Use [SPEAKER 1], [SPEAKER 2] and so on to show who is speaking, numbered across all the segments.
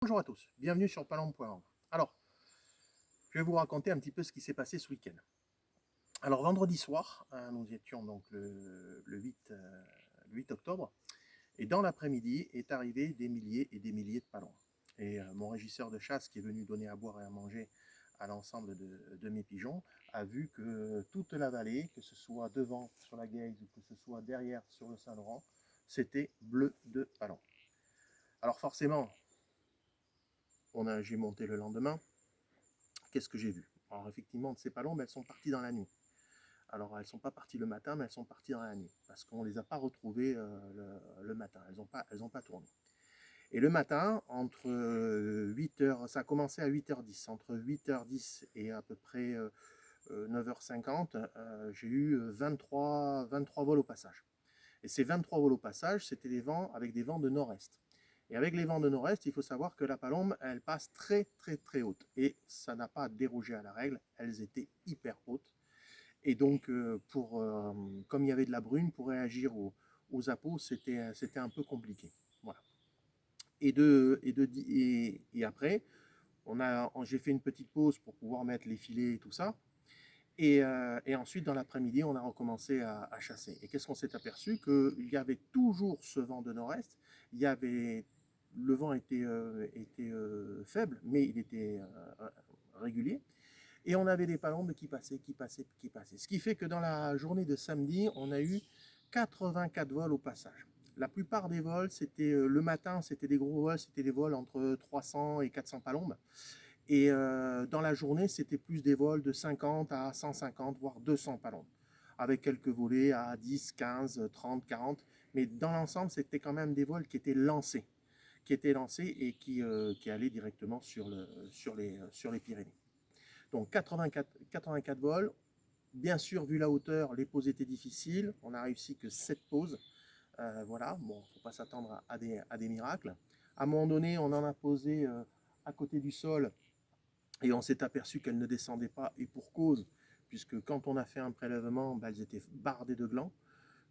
[SPEAKER 1] Bonjour à tous, bienvenue sur Palombe.org. Alors, je vais vous raconter un petit peu ce qui s'est passé ce week-end. Alors, vendredi soir, nous étions donc le 8 octobre, et dans l'après-midi est arrivé des milliers et des milliers de palombes. Et mon régisseur de chasse qui est venu donner à boire et à manger à l'ensemble de mes pigeons a vu que toute la vallée, que ce soit devant sur la Gaze ou que ce soit derrière sur le Saint-Laurent, c'était bleu de palombes. Alors forcément, j'ai monté le lendemain. Qu'est-ce que j'ai vu? Alors effectivement, ces palombes, elles sont parties dans la nuit. Alors elles ne sont pas parties le matin, mais elles sont parties dans la nuit, parce qu'on ne les a pas retrouvées le matin, elles n'ont pas tourné. Et le matin, entre 8h, ça a commencé à 8h10, entre 8h10 et à peu près 9h50, j'ai eu 23 vols au passage. Et ces 23 vols au passage, c'était des vents avec des vents de nord-est. Et avec les vents de nord-est, il faut savoir que la palombe, elle passe très très très haute. Et ça n'a pas dérogé à la règle, elles étaient hyper hautes. Et donc, comme il y avait de la brune, pour réagir aux appos, c'était un peu compliqué. Voilà. Et après, j'ai fait une petite pause pour pouvoir mettre les filets et tout ça. Et ensuite, dans l'après-midi, on a recommencé à chasser. Et qu'est-ce qu'on s'est aperçu? Qu'il y avait toujours ce vent de nord-est. Le vent était faible, mais il était régulier. Et on avait des palombes qui passaient. Ce qui fait que dans la journée de samedi, on a eu 84 vols au passage. La plupart des vols, c'était le matin, c'était des gros vols, c'était des vols entre 300 et 400 palombes. Et dans la journée, c'était plus des vols de 50 à 150, voire 200 palombes, avec quelques volets à 10, 15, 30, 40. Mais dans l'ensemble, c'était quand même des vols qui étaient lancés et qui allaient directement sur les Pyrénées. Donc 84 vols. Bien sûr, vu la hauteur, les pauses étaient difficiles. On n'a réussi que 7 pauses. Voilà, bon, il ne faut pas s'attendre à des miracles. À un moment donné, on en a posé à côté du sol et on s'est aperçu qu'elles ne descendaient pas, et pour cause, puisque quand on a fait un prélèvement, elles étaient bardées de glands,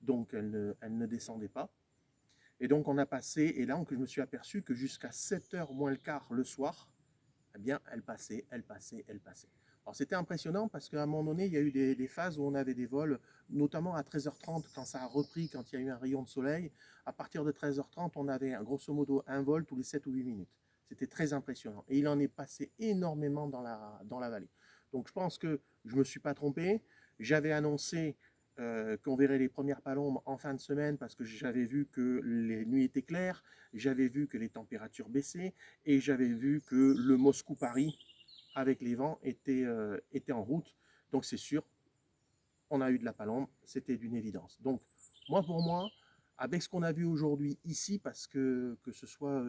[SPEAKER 1] donc elles ne descendaient pas. Et donc on a passé, et là je me suis aperçu que jusqu'à 7h moins le quart le soir, eh bien, elle passait. Alors c'était impressionnant parce qu'à un moment donné, il y a eu des phases où on avait des vols, notamment à 13h30, quand ça a repris, quand il y a eu un rayon de soleil. À partir de 13h30, on avait grosso modo un vol tous les 7 ou 8 minutes. C'était très impressionnant. Et il en est passé énormément dans la vallée. Donc je pense que je ne me suis pas trompé. J'avais annoncé qu'on verrait les premières palombes en fin de semaine parce que j'avais vu que les nuits étaient claires, j'avais vu que les températures baissaient et j'avais vu que le Moscou-Paris avec les vents était en route. Donc c'est sûr, on a eu de la palombe, c'était d'une évidence. Donc pour moi, avec ce qu'on a vu aujourd'hui ici, parce que ce soit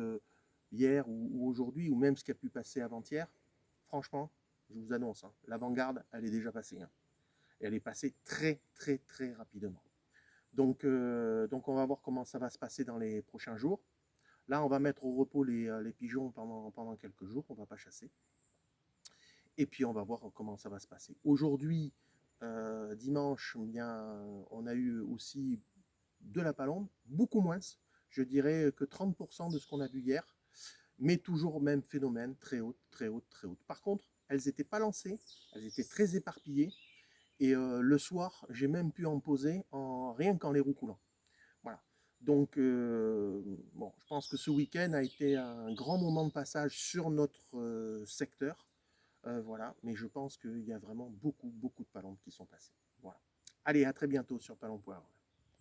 [SPEAKER 1] hier ou aujourd'hui, ou même ce qui a pu passer avant-hier, franchement, je vous annonce, hein, l'avant-garde, elle est déjà passée. Hein. Et elle est passée très très très rapidement. Donc on va voir comment ça va se passer dans les prochains jours. Là, on va mettre au repos les pigeons pendant quelques jours, on ne va pas chasser. Et puis on va voir comment ça va se passer. Aujourd'hui, dimanche, bien, on a eu aussi de la palombe, beaucoup moins. Je dirais que 30% de ce qu'on a vu hier, mais toujours même phénomène, très haute, très haute, très haute. Par contre, elles n'étaient pas lancées, elles étaient très éparpillées. Et le soir, j'ai même pu en poser rien qu'en les roucoulant. Voilà. Donc, bon, je pense que ce week-end a été un grand moment de passage sur notre secteur. Voilà, mais je pense qu'il y a vraiment beaucoup, beaucoup de palombes qui sont passées. Voilà. Allez, à très bientôt sur palombe.org.